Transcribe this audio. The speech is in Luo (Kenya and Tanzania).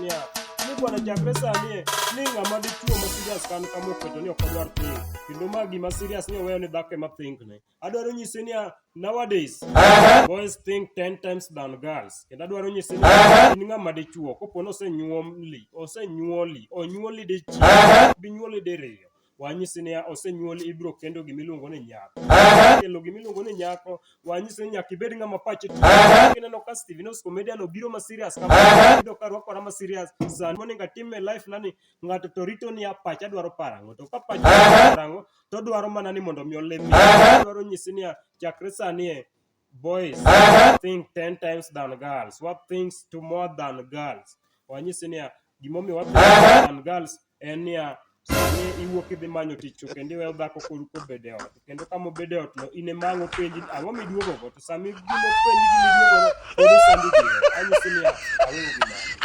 niya ni bwana chakre sani ni ng'ama dichuo ma serious kan kama oketo ni ok odwar think kendo ma gima serious ni oweyo ni dhako ema think ne. Adwaro nyisi niya nowadays boys think 10 times than girls. Kendo adwaro nyisi ni in ng'ama dichuo kopo ni onyuoli dichiel binyuoli diriyo wanyisi ni osenyuoli ibro kendo gimiluongo ni nyako. Kelo gimiluongo ni nyako wanyisi ni nyaka ibed ng'ama pache kineno ka Stevenos comedian obiro ma serious kama ido ka rwakora ma serious sani monego atim e life nani ng'ato to rito ni pacha dwaro parango to ka pacha parango to dwaro mana ni mondo mi olemi. Adwaro nyisi ni chakre sani boys think 10 times than girls. What thinks to more than girls. Wanyisi ni gimomiyo what thinks than girls en ni sani iwuok idhi manyo tich kendo iweyo dhako kobede ot kendo kama obede ot no in emango penji ang'o miduogo go to sami gimo penji gimiduogo no kendo sandi anyisi ni awengo gimano.